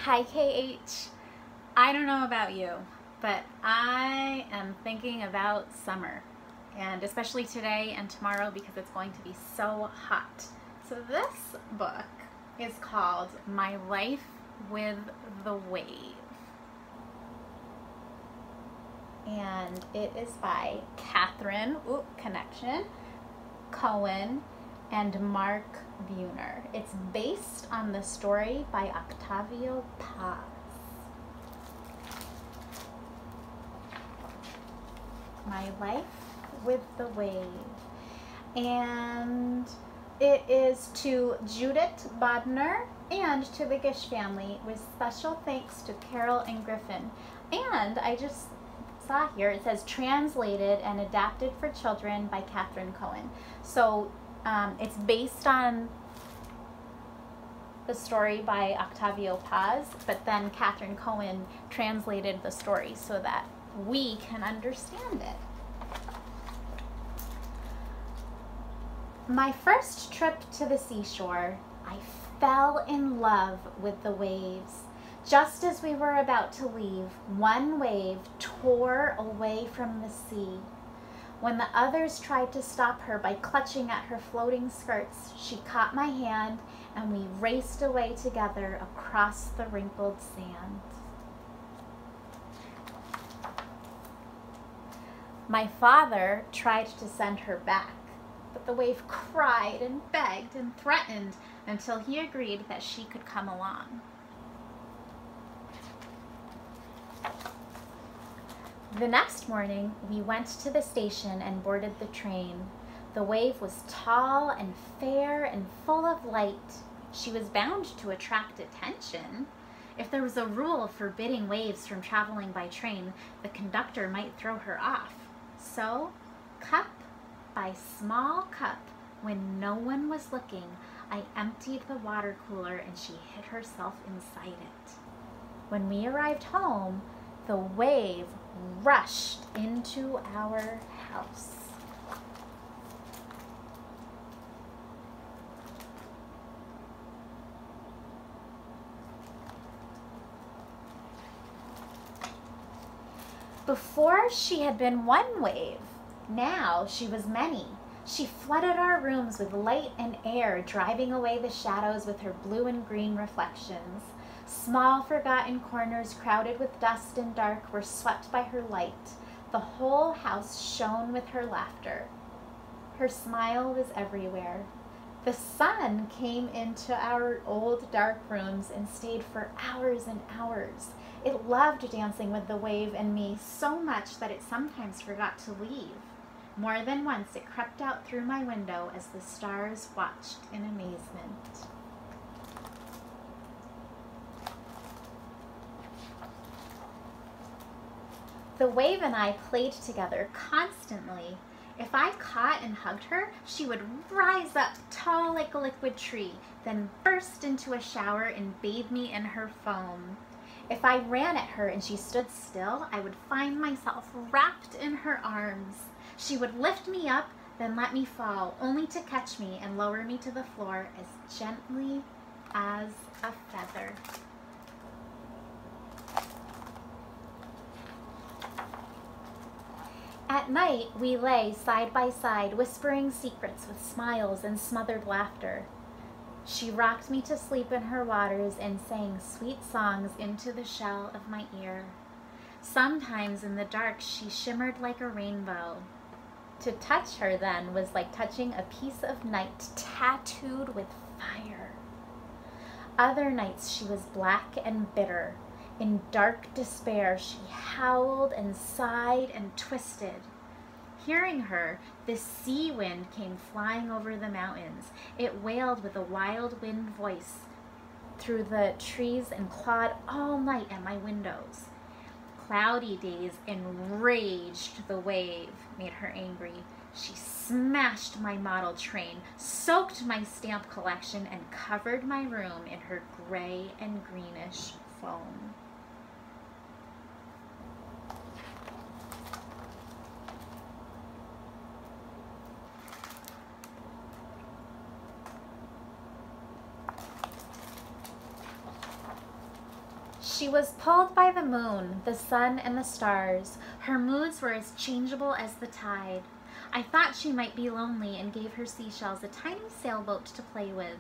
Hi KH. I don't know about you, but I am thinking about summer, and especially today and tomorrow because it's going to be so hot. So this book is called My Life with the Wave, and it is by Catherine Cowan and Mark Buhner. It's based on the story by Octavio Paz. My Life with the Wave. And it is to Judith Bodner and to the Gish family, with special thanks to Carol and Griffin. And I just saw here, it says translated and adapted for children by Catherine Cowan. So it's based on the story by Octavio Paz, but then Catherine Cowan translated the story so that we can understand it. My first trip to the seashore, I fell in love with the waves. Just as we were about to leave, one wave tore away from the sea. When the others tried to stop her by clutching at her floating skirts, she caught my hand and we raced away together across the wrinkled sand. My father tried to send her back, but the wave cried and begged and threatened until he agreed that she could come along. The next morning, we went to the station and boarded the train. The wave was tall and fair and full of light. She was bound to attract attention. If there was a rule forbidding waves from traveling by train, the conductor might throw her off. So, cup by small cup, when no one was looking, I emptied the water cooler and she hid herself inside it. When we arrived home, the wave rushed into our house. Before she had been one wave, now she was many. She flooded our rooms with light and air, driving away the shadows with her blue and green reflections. Small forgotten corners crowded with dust and dark were swept by her light. The whole house shone with her laughter. Her smile was everywhere. The sun came into our old dark rooms and stayed for hours and hours. It loved dancing with the wave and me so much that it sometimes forgot to leave. More than once it crept out through my window as the stars watched in amazement. The wave and I played together constantly. If I caught and hugged her, she would rise up tall like a liquid tree, then burst into a shower and bathe me in her foam. If I ran at her and she stood still, I would find myself wrapped in her arms. She would lift me up, then let me fall, only to catch me and lower me to the floor as gently as a feather. At night, we lay side by side, whispering secrets with smiles and smothered laughter. She rocked me to sleep in her waters and sang sweet songs into the shell of my ear. Sometimes in the dark, she shimmered like a rainbow. To touch her then was like touching a piece of night tattooed with fire. Other nights she was black and bitter. In dark despair, she howled and sighed and twisted. Hearing her, the sea wind came flying over the mountains. It wailed with a wild wind voice through the trees and clawed all night at my windows. Cloudy days enraged the wave, made her angry. She smashed my model train, soaked my stamp collection, and covered my room in her gray and greenish foam. She was pulled by the moon, the sun, and the stars. Her moods were as changeable as the tide. I thought she might be lonely and gave her seashells a tiny sailboat to play with.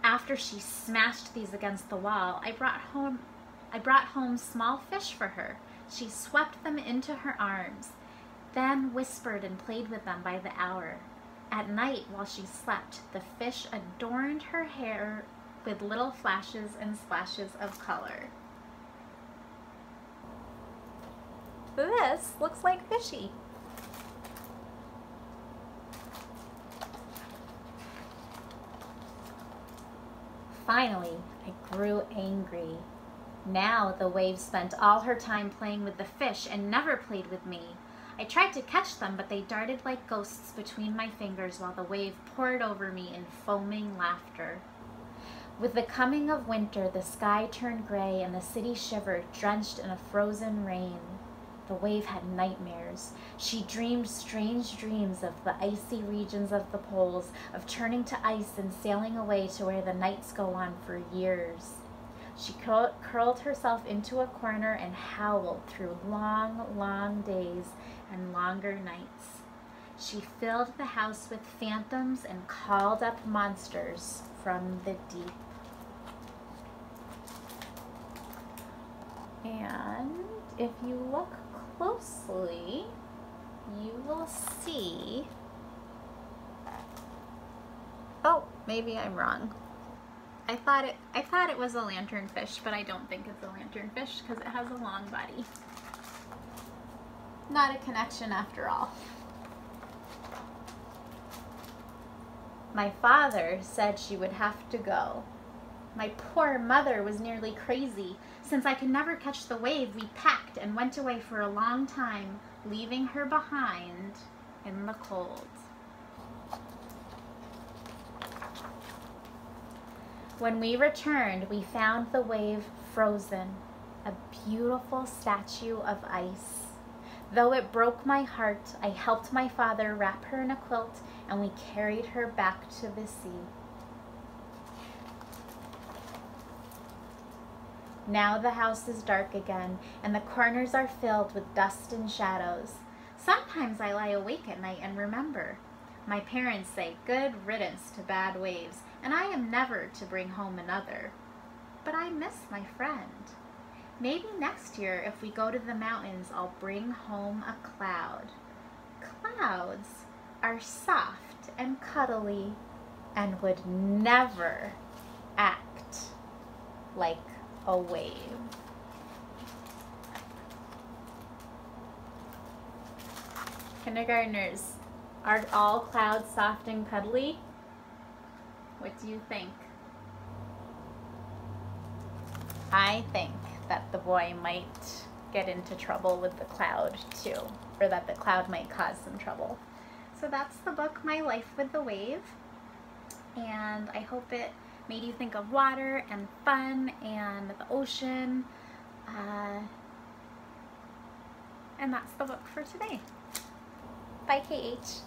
After she smashed these against the wall, I brought home small fish for her. She swept them into her arms, then whispered and played with them by the hour. At night, while she slept, the fish adorned her hair with little flashes and splashes of color. This looks like Fishy. Finally, I grew angry. Now the wave spent all her time playing with the fish and never played with me. I tried to catch them, but they darted like ghosts between my fingers while the wave poured over me in foaming laughter. With the coming of winter, the sky turned gray and the city shivered, drenched in a frozen rain. The wave had nightmares. She dreamed strange dreams of the icy regions of the poles, of turning to ice and sailing away to where the nights go on for years. She curled herself into a corner and howled through long, long days and longer nights. She filled the house with phantoms and called up monsters from the deep. And if you look closely, you will see, oh, maybe I'm wrong. I thought it was a lanternfish, but I don't think it's a lanternfish because it has a long body. Not a connection after all. My father said she would have to go. My poor mother was nearly crazy. Since I could never catch the wave, we packed and went away for a long time, leaving her behind in the cold. When we returned, we found the wave frozen, a beautiful statue of ice. Though it broke my heart, I helped my father wrap her in a quilt and we carried her back to the sea. Now the house is dark again and the corners are filled with dust and shadows. Sometimes I lie awake at night and remember. My parents say good riddance to bad waves, and I am never to bring home another. But I miss my friend. Maybe next year, if we go to the mountains, I'll bring home a cloud. Clouds are soft and cuddly and would never act like a wave. Kindergartners, are all clouds soft and cuddly? What do you think? I think that the boy might get into trouble with the cloud too, or that the cloud might cause some trouble. So that's the book, My Life with the Wave, and I hope it made you think of water and fun and the ocean, and that's the book for today. Bye, KH.